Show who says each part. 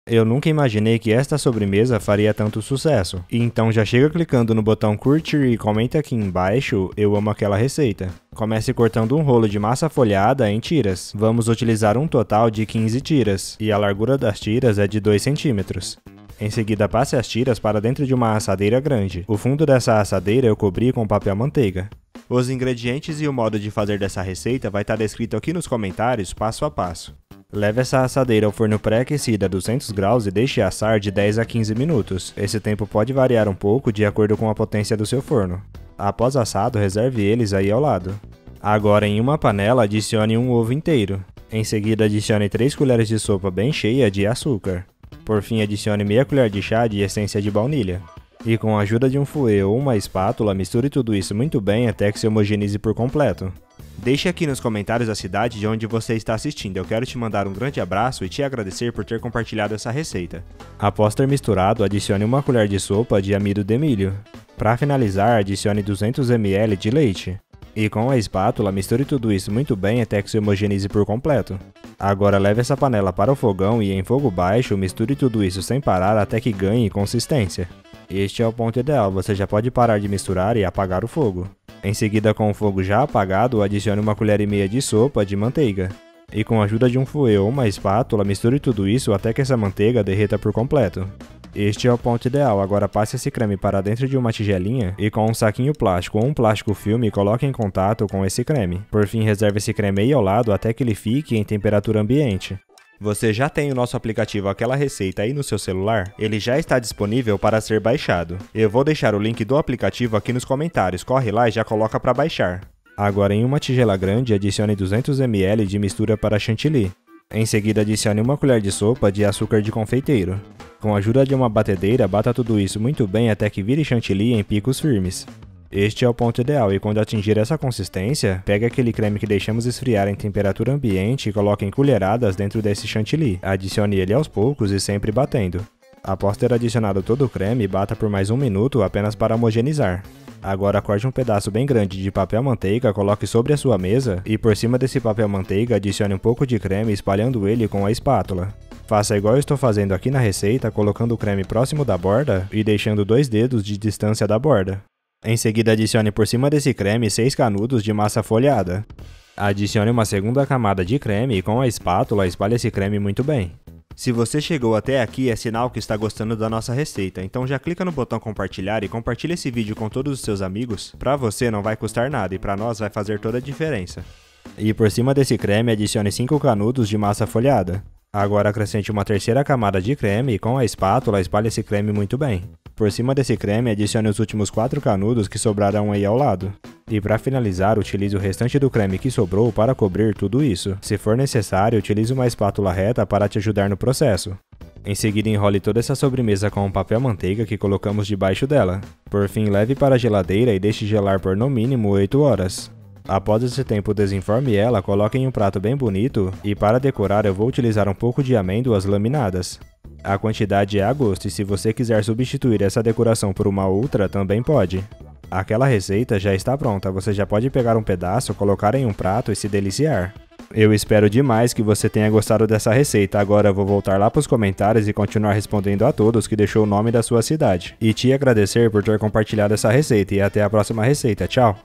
Speaker 1: Eu nunca imaginei que esta sobremesa faria tanto sucesso. E então já chega clicando no botão curtir e comenta aqui embaixo, eu amo aquela receita. Comece cortando um rolo de massa folhada em tiras. Vamos utilizar um total de 15 tiras, e a largura das tiras é de 2 centímetros. Em seguida, passe as tiras para dentro de uma assadeira grande. O fundo dessa assadeira eu cobri com papel manteiga. Os ingredientes e o modo de fazer dessa receita vai estar descrito aqui nos comentários passo a passo. Leve essa assadeira ao forno pré-aquecido a 200 graus e deixe assar de 10 a 15 minutos. Esse tempo pode variar um pouco de acordo com a potência do seu forno. Após assado, reserve eles aí ao lado. Agora, em uma panela, adicione um ovo inteiro. Em seguida, adicione 3 colheres de sopa bem cheia de açúcar. Por fim, adicione meia colher de chá de essência de baunilha. E com a ajuda de um fouet ou uma espátula, misture tudo isso muito bem até que se homogeneize por completo. Deixe aqui nos comentários a cidade de onde você está assistindo, eu quero te mandar um grande abraço e te agradecer por ter compartilhado essa receita. Após ter misturado, adicione uma colher de sopa de amido de milho. Para finalizar, adicione 200 ml de leite. E com a espátula, misture tudo isso muito bem até que se homogeneize por completo. Agora leve essa panela para o fogão e em fogo baixo, misture tudo isso sem parar até que ganhe consistência. Este é o ponto ideal, você já pode parar de misturar e apagar o fogo. Em seguida, com o fogo já apagado, adicione uma colher e meia de sopa de manteiga. E com a ajuda de um fouet ou uma espátula, misture tudo isso até que essa manteiga derreta por completo. Este é o ponto ideal, agora passe esse creme para dentro de uma tigelinha e com um saquinho plástico ou um plástico filme, coloque em contato com esse creme. Por fim, reserve esse creme aí ao lado até que ele fique em temperatura ambiente. Você já tem o nosso aplicativo Aquela Receita aí no seu celular? Ele já está disponível para ser baixado. Eu vou deixar o link do aplicativo aqui nos comentários, corre lá e já coloca para baixar. Agora em uma tigela grande adicione 200 ml de mistura para chantilly. Em seguida adicione uma colher de sopa de açúcar de confeiteiro. Com a ajuda de uma batedeira, bata tudo isso muito bem até que vire chantilly em picos firmes. Este é o ponto ideal e quando atingir essa consistência, pegue aquele creme que deixamos esfriar em temperatura ambiente e coloque em colheradas dentro desse chantilly. Adicione ele aos poucos e sempre batendo. Após ter adicionado todo o creme, bata por mais 1 minuto apenas para homogeneizar. Agora corte um pedaço bem grande de papel manteiga, coloque sobre a sua mesa e por cima desse papel manteiga adicione um pouco de creme espalhando ele com a espátula. Faça igual eu estou fazendo aqui na receita, colocando o creme próximo da borda e deixando 2 dedos de distância da borda. Em seguida adicione por cima desse creme 6 canudos de massa folhada. Adicione uma segunda camada de creme e com a espátula espalhe esse creme muito bem. Se você chegou até aqui é sinal que está gostando da nossa receita, então já clica no botão compartilhar e compartilha esse vídeo com todos os seus amigos. Para você não vai custar nada e para nós vai fazer toda a diferença. E por cima desse creme adicione 5 canudos de massa folhada. Agora acrescente uma terceira camada de creme e com a espátula espalhe esse creme muito bem. Por cima desse creme adicione os últimos 4 canudos que sobrarão aí ao lado. E para finalizar, utilize o restante do creme que sobrou para cobrir tudo isso. Se for necessário, utilize uma espátula reta para te ajudar no processo. Em seguida, enrole toda essa sobremesa com um papel manteiga que colocamos debaixo dela. Por fim, leve para a geladeira e deixe gelar por no mínimo 8 horas. Após esse tempo, desenforme ela, coloque em um prato bem bonito e para decorar eu vou utilizar um pouco de amêndoas laminadas. A quantidade é a gosto e se você quiser substituir essa decoração por uma outra, também pode. Aquela receita já está pronta, você já pode pegar um pedaço, colocar em um prato e se deliciar. Eu espero demais que você tenha gostado dessa receita, agora eu vou voltar lá para os comentários e continuar respondendo a todos que deixou o nome da sua cidade. E te agradecer por ter compartilhado essa receita e até a próxima receita, tchau!